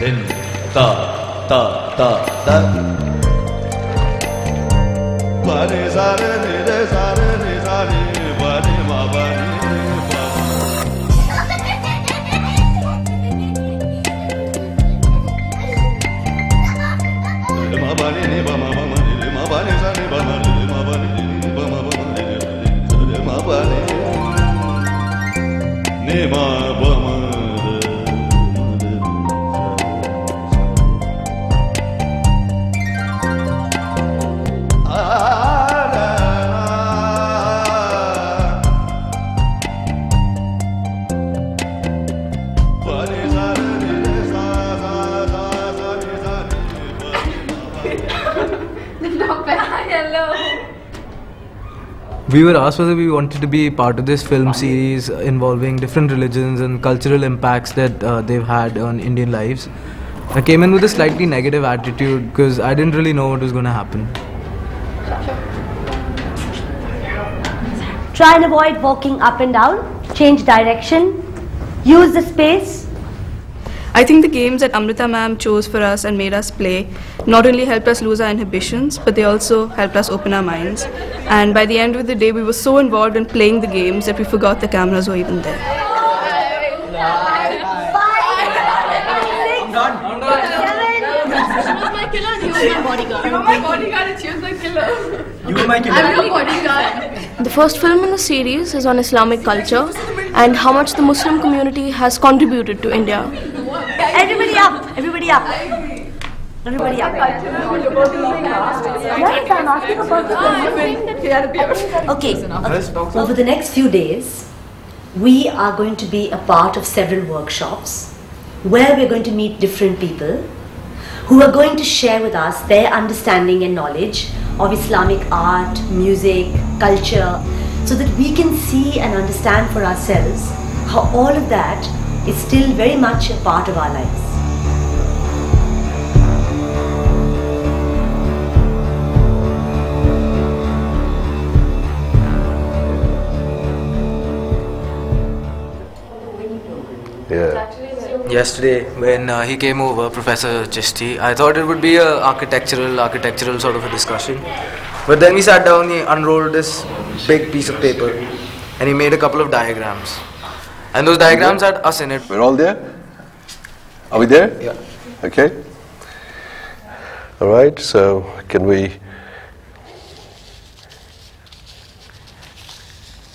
Din, ta, ta, ta, ta. Bani sare ni re sare ni sare bani ma bani ba. Ma bani ni ba ma ma ni ma bani sare ba ma ni ma bani ni ba ma ba ni ma bani ni ma ba ma. We were asked whether we wanted to be part of this film series involving different religions and cultural impacts that they've had on Indian lives. I came in with a slightly negative attitude because I didn't really know what was going to happen. Try and avoid walking up and down, change direction, use the space. I think the games that Amrita ma'am chose for us and made us play not only helped us lose our inhibitions, but they also helped us open our minds. And by the end of the day, we were so involved in playing the games that we forgot the cameras were even there. The first film in the series is on Islamic culture and how much the Muslim community has contributed to India. Everybody up! Everybody up! Everybody up! Yes, I'm asking about the Okay, over the next few days, we are going to be a part of several workshops where we're going to meet different people who are going to share with us their understanding and knowledge of Islamic art, music, culture, so that we can see and understand for ourselves how all of that is still very much a part of our lives. Yesterday, when he came over, Professor Chishti, I thought it would be a architectural sort of a discussion. But then we sat down, he unrolled this big piece of paper and he made a couple of diagrams. And those diagrams had us in it. We're all there? Are we there? Yeah. Okay. All right, so can we...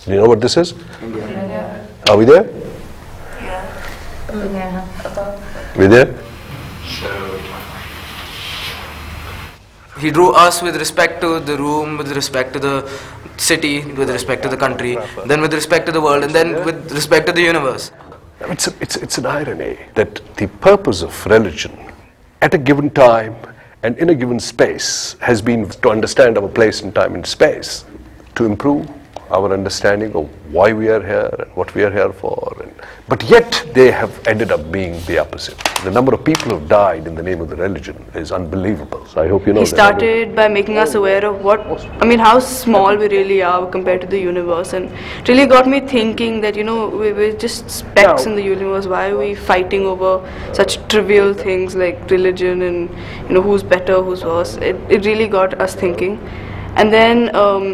Do you know what this is? India. Are we there? We there? He drew us with respect to the room, with respect to the city, with respect to the country, then with respect to the world, and then with respect to the universe. It's an irony that the purpose of religion at a given time and in a given space has been to understand our place in time and space, to improve our understanding of why we are here and what we are here for. But yet they have ended up being the opposite. The number of people who have died in the name of the religion is unbelievable. So I hope you know that. He started by making us aware of how small we really are compared to the universe, and it really got me thinking that, we're just specks in the universe. Why are we fighting over such trivial things like religion and, who's better, who's worse? It really got us thinking. And then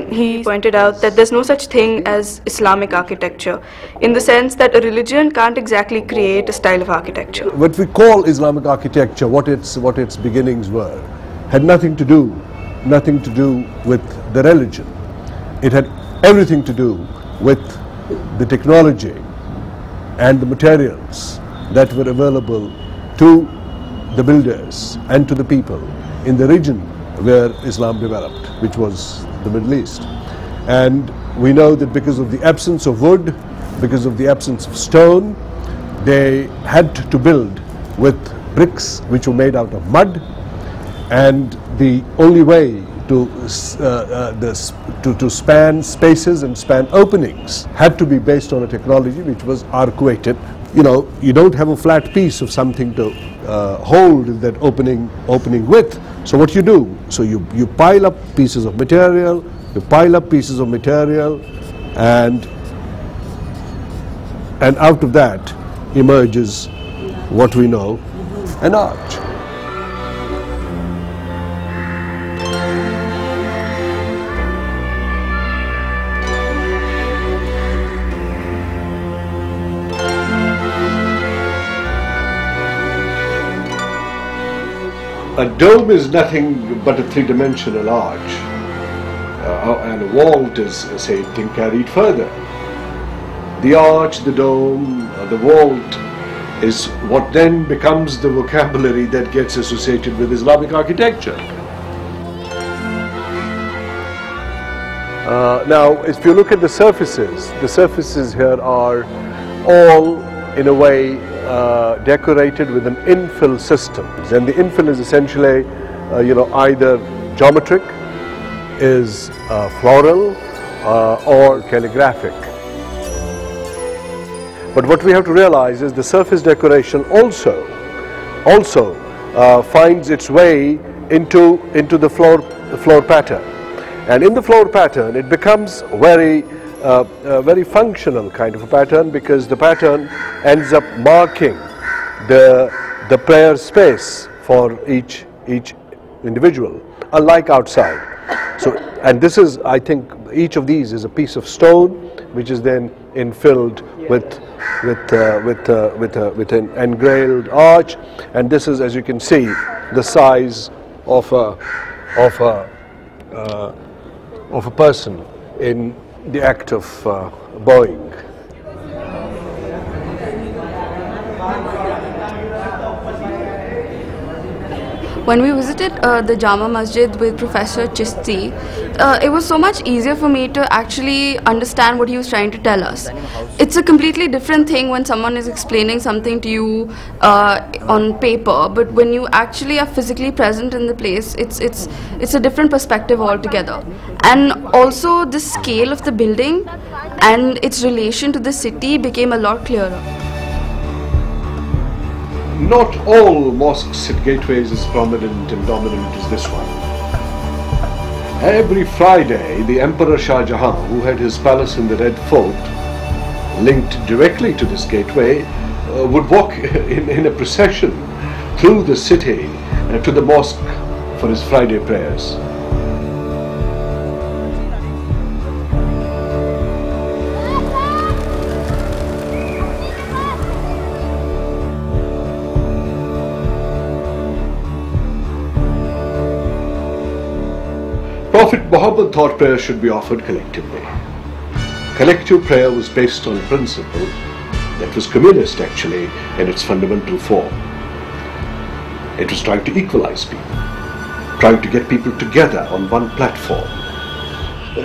he pointed out that there's no such thing as Islamic architecture, in the sense that a religion can't exactly create a style of architecture. What we call Islamic architecture, what its beginnings were, had nothing to do with the religion. It had everything to do with the technology and the materials that were available to the builders and to the people in the region where Islam developed, which was the Middle East. And we know that because of the absence of wood, because of the absence of stone, they had to build with bricks which were made out of mud, and the only way to span spaces and span openings had to be based on a technology which was arcuated. You don't have a flat piece of something to hold that opening with. So what you do? So you pile up pieces of material, and out of that emerges what we know an arch. A dome is nothing but a three-dimensional arch, and a vault is, say, thing carried further. The arch, the dome, the vault is what then becomes the vocabulary that gets associated with Islamic architecture. Now, if you look at the surfaces here are all, in a way, decorated with an infill system, and the infill is essentially, either geometric, is floral, or calligraphic. But what we have to realize is the surface decoration also finds its way into the floor pattern, and in the floor pattern it becomes very functional kind of a pattern, because the pattern ends up marking the prayer space for each individual, unlike outside. So, and this is, I think, each of these is a piece of stone which is then infilled with an engrailed arch, and this is, as you can see, the size of a person in the act of bowing. When we visited the Jama Masjid with Professor Chishti, it was so much easier for me to actually understand what he was trying to tell us. It's a completely different thing when someone is explaining something to you on paper, but when you actually are physically present in the place, it's a different perspective altogether. And also the scale of the building and its relation to the city became a lot clearer. Not all mosques at gateways as prominent and dominant as this one. Every Friday, the Emperor Shah Jahan, who had his palace in the Red Fort, linked directly to this gateway, would walk in a procession through the city to the mosque for his Friday prayers. Prophet Muhammad thought prayer should be offered collectively. Collective prayer was based on a principle that was communist actually in its fundamental form. It was trying to equalize people, trying to get people together on one platform.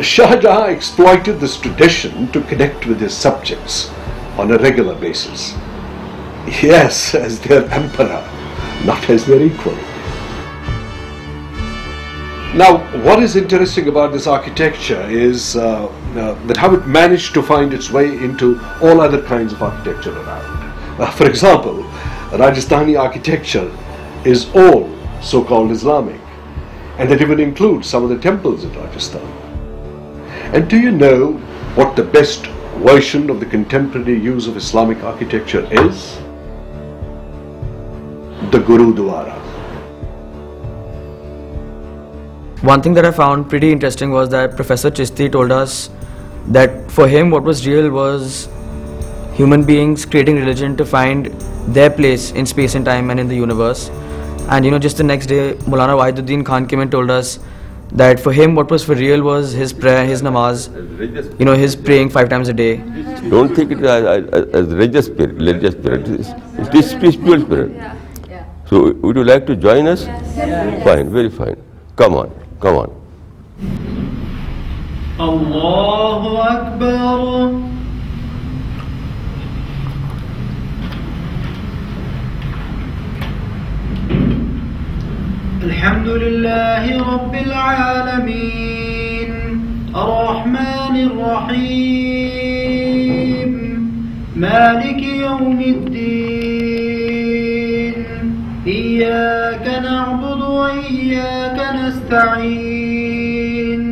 Shah Jahan exploited this tradition to connect with his subjects on a regular basis. Yes, as their emperor, not as their equal. Now, what is interesting about this architecture is that how it managed to find its way into all other kinds of architecture around. For example, Rajasthani architecture is all so-called Islamic, and that even includes some of the temples in Rajasthan. And do you know what the best version of the contemporary use of Islamic architecture is? The Gurudwara. One thing that I found pretty interesting was that Professor Chishti told us that for him what was real was human beings creating religion to find their place in space and time and in the universe. And just the next day Maulana Wahiduddin Khan came and told us that for him what was for real was his prayer, his namaz, his praying 5 times a day. Don't think it as religious spirit. It is spiritual spirit. So would you like to join us? Fine, very fine. Come on. Come on. Allahu Akbar. Alhamdulillahi Rabbil Alameen. Ar-Rahmanir Rahim. Maliki Yawmiddin. Iyyaka na'budu wa iyyaka nasta'in.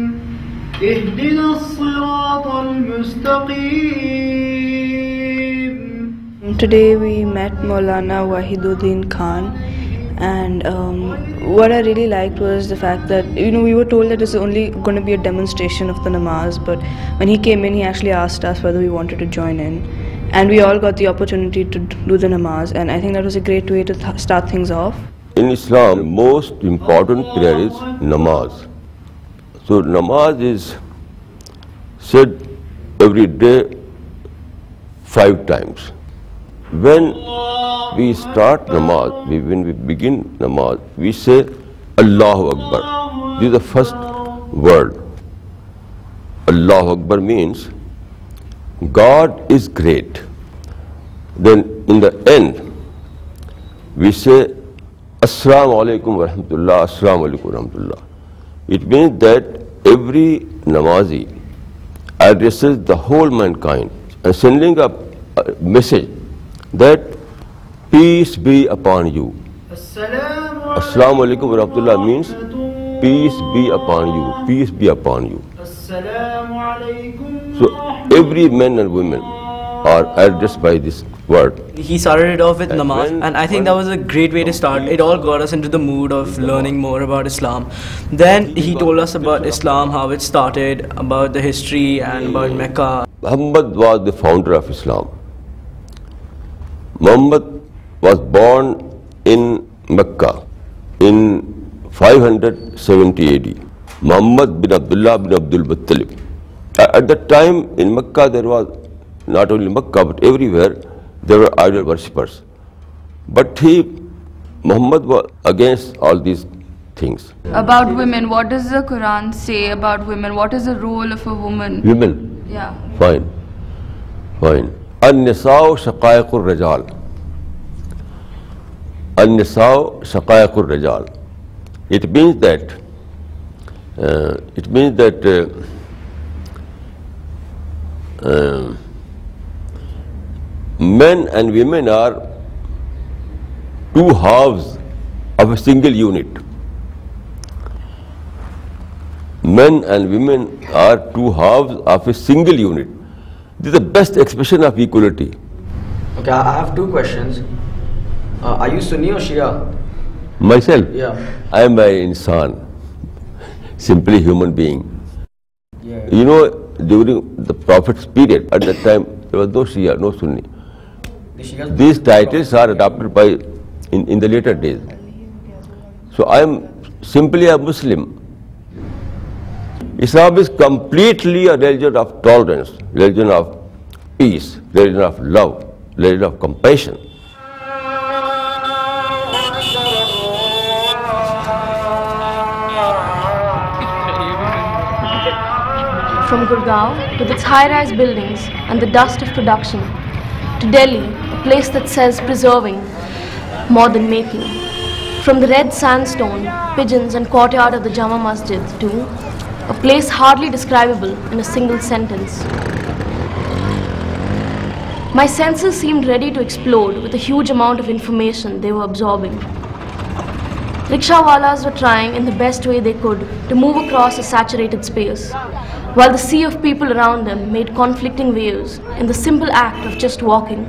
Ihdina as-sirata al-mustaqim. Today we met Maulana Wahiduddin Khan. And what I really liked was the fact that, you know, we were told that it's only going to be a demonstration of the namaz, but when he came in, he actually asked us whether we wanted to join in. And we all got the opportunity to do the namaz, and I think that was a great way to start things off. In Islam, the most important prayer is namaz. So namaz is said every day 5 times. When we start namaz, when we begin namaz, we say Allahu Akbar. This is the first word. Allahu Akbar means God is great. Then in the end, we say Assalamu alaikum wa rahmatullah, Assalamu alaikum wa rahmatullah. It means that every namazi addresses the whole mankind and sending a message that peace be upon you. Assalamu alaikum wa rahmatullah means peace be upon you, peace be upon you. So every man and women are addressed by this word. He started it off with namaz, and I think that was a great way to start. It all got us into the mood of learning more about Islam. Then he told us about Islam, how it started, about the history and about Mecca. Muhammad was the founder of Islam. Muhammad was born in Mecca in 570 AD. Muhammad bin Abdullah bin Abdul Muttalib. At that time in Mecca there was, not only Mecca but everywhere, there were idol worshippers. But Muhammad was against all these things. About women, what does the Quran say about women? What is the role of a woman? Women? Yeah. Fine. Fine. An-nisa'u shaqaiqur rajal. An-nisa'u shaqaiqur rajal. It means that men and women are two halves of a single unit. Men and women are two halves of a single unit. This is the best expression of equality. Okay, I have 2 questions. Are you Sunni or Shia? Myself? Yeah. I am an insan, simply human being. Yeah. You know, during the Prophet's period, at that time, there was no Shia, no Sunni. These titles are adopted by in the later days. So I am simply a Muslim. Islam is completely a religion of tolerance, religion of peace, religion of love, religion of compassion. From Gurgaon, with its high-rise buildings and the dust of production, to Delhi, a place that says preserving more than making. From the red sandstone, pigeons and courtyard of the Jama Masjid to a place hardly describable in a single sentence. My senses seemed ready to explode with the huge amount of information they were absorbing. Rickshawalas were trying in the best way they could to move across a saturated space, while the sea of people around them made conflicting waves in the simple act of just walking.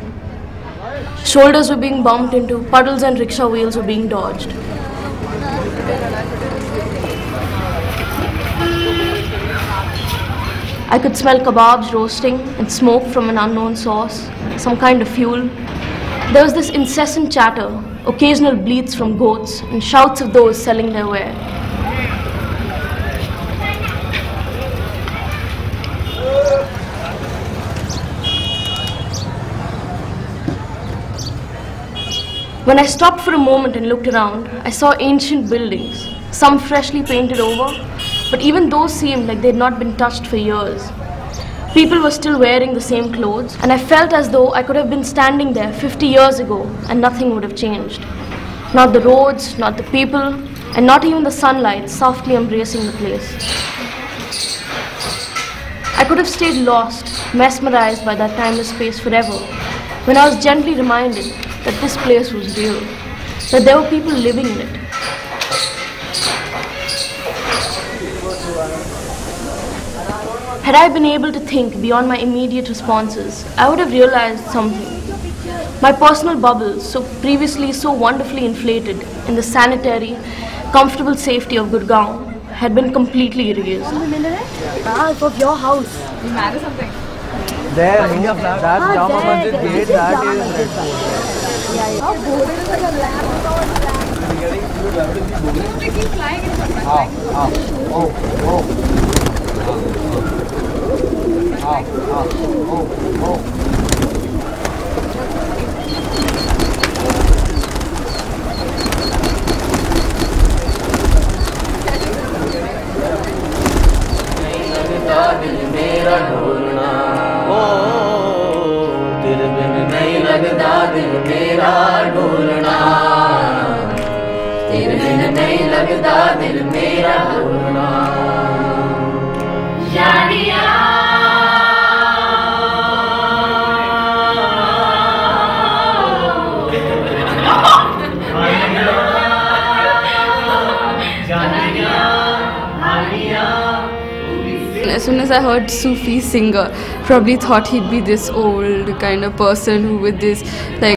Shoulders were being bumped into, puddles and rickshaw wheels were being dodged. I could smell kebabs roasting and smoke from an unknown source, some kind of fuel. There was this incessant chatter, occasional bleats from goats and shouts of those selling their ware. When I stopped for a moment and looked around, I saw ancient buildings, some freshly painted over, but even those seemed like they had not been touched for years. People were still wearing the same clothes, and I felt as though I could have been standing there 50 years ago and nothing would have changed. Not the roads, not the people, and not even the sunlight softly embracing the place. I could have stayed lost, mesmerized by that timeless space forever, when I was gently reminded that this place was real, that there were people living in it. Had I been able to think beyond my immediate responses, I would have realized something. My personal bubble, so previously so wonderfully inflated in the sanitary, comfortable safety of Gurgaon, had been completely erased. Of your house. You marry something. There, that Jama Masjid gate, that is Red Fort. They keep flying in front of As soon as I heard Sufi singer, probably thought he'd be this old kind of person who with this like